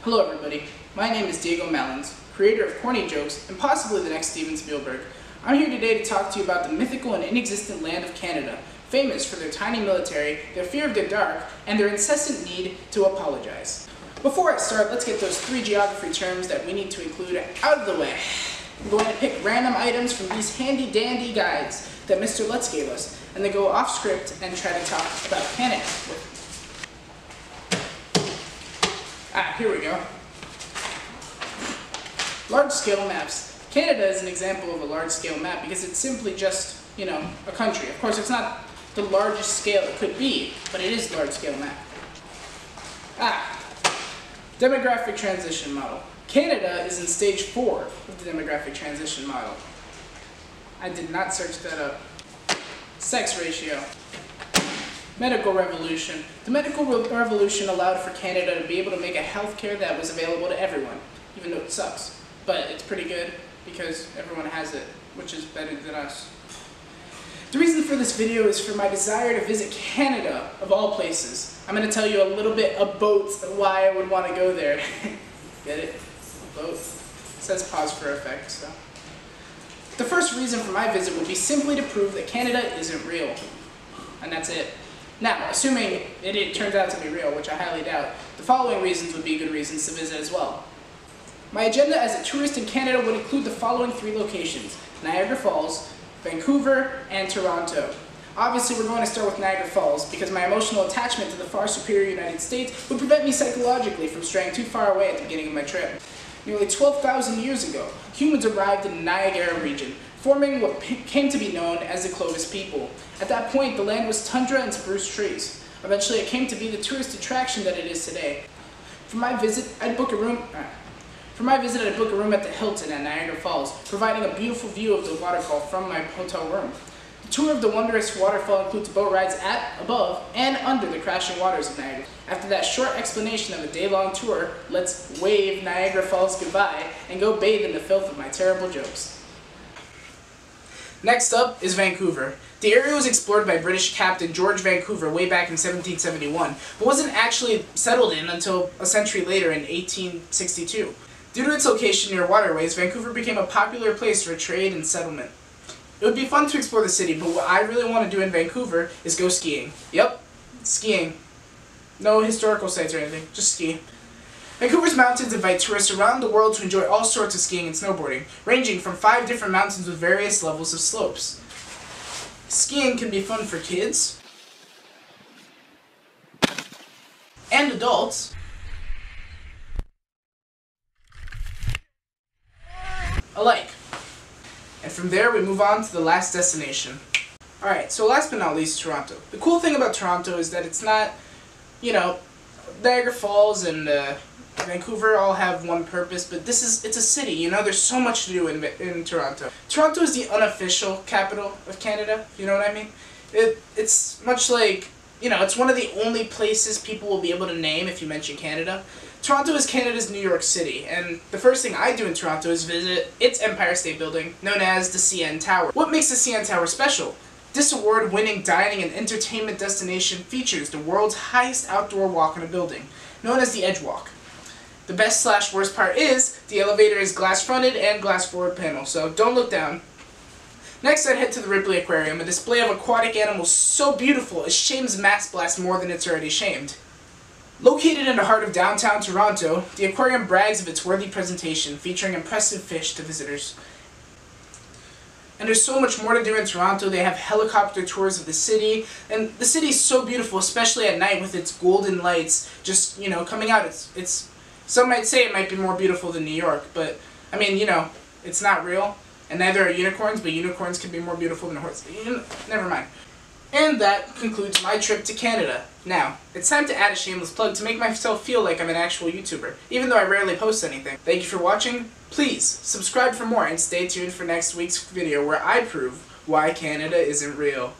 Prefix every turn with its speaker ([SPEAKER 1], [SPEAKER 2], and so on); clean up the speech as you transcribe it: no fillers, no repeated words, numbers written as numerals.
[SPEAKER 1] Hello everybody, my name is Diego Malins, creator of corny jokes and possibly the next Steven Spielberg. I'm here today to talk to you about the mythical and inexistent land of Canada, famous for their tiny military, their fear of the dark, and their incessant need to apologize. Before I start, let's get those 3 geography terms that we need to include out of the way. I'm going to pick random items from these handy dandy guides that Mr. Lutz gave us, and then go off script and try to talk about Canada. Here we go. Large-scale maps. Canada is an example of a large-scale map because it's simply just, a country. Of course, it's not the largest scale it could be, but it is a large-scale map. Demographic transition model. Canada is in stage 4 of the demographic transition model. I did not search that up. Sex ratio. Medical revolution. The medical revolution allowed for Canada to be able to make a healthcare that was available to everyone, even though it sucks. But it's pretty good because everyone has it, which is better than us. The reason for this video is for my desire to visit Canada, of all places. I'm going to tell you a little bit about why I would want to go there. Get it? Boat. It says pause for effect, so. The first reason for my visit would be simply to prove that Canada isn't real. And that's it. Now, assuming it turns out to be real, which I highly doubt, the following reasons would be good reasons to visit as well. My agenda as a tourist in Canada would include the following 3 locations: Niagara Falls, Vancouver, and Toronto. Obviously, we're going to start with Niagara Falls because my emotional attachment to the far superior United States would prevent me psychologically from straying too far away at the beginning of my trip. Nearly 12,000 years ago, humans arrived in the Niagara region, forming what came to be known as the Clovis people. At that point, the land was tundra and spruce trees. Eventually, it came to be the tourist attraction that it is today. For my visit, I'd book a room at the Hilton at Niagara Falls, providing a beautiful view of the waterfall from my hotel room. The tour of the wondrous waterfall includes boat rides at, above, and under the crashing waters of Niagara. After that short explanation of a day-long tour, let's wave Niagara Falls goodbye and go bathe in the filth of my terrible jokes. Next up is Vancouver. The area was explored by British Captain George Vancouver way back in 1771, but wasn't actually settled in until a century later in 1862. Due to its location near waterways, Vancouver became a popular place for trade and settlement. It would be fun to explore the city, but what I really want to do in Vancouver is go skiing. Yep, skiing. No historical sites or anything, just ski. Vancouver's mountains invite tourists around the world to enjoy all sorts of skiing and snowboarding, ranging from 5 different mountains with various levels of slopes. Skiing can be fun for kids and adults alike. And from there we move on to the last destination. Alright, so last but not least, Toronto. The cool thing about Toronto is that it's not, Niagara Falls and Vancouver all have one purpose, but it's a city, there's so much to do in Toronto. Toronto is the unofficial capital of Canada, you know what I mean? It's much like, it's one of the only places people will be able to name if you mention Canada. Toronto is Canada's New York City, and the first thing I do in Toronto is visit its Empire State Building, known as the CN Tower. What makes the CN Tower special? This award-winning dining and entertainment destination features the world's highest outdoor walk in a building, known as the Edge Walk. The best/worst part is, the elevator is glass-fronted and glass-forward panel, so don't look down. Next, I'd head to the Ripley Aquarium, a display of aquatic animals so beautiful it shames Mass Blast more than it's already shamed. Located in the heart of downtown Toronto, the aquarium brags of its worthy presentation, featuring impressive fish to visitors. And there's so much more to do in Toronto. They have helicopter tours of the city, and the city is so beautiful, especially at night with its golden lights just, coming out. It's some might say it might be more beautiful than New York, but, it's not real, and neither are unicorns, but unicorns can be more beautiful than horses. Never mind. And that concludes my trip to Canada. Now, it's time to add a shameless plug to make myself feel like I'm an actual YouTuber, even though I rarely post anything. Thank you for watching. Please, subscribe for more and stay tuned for next week's video where I prove why Canada isn't real.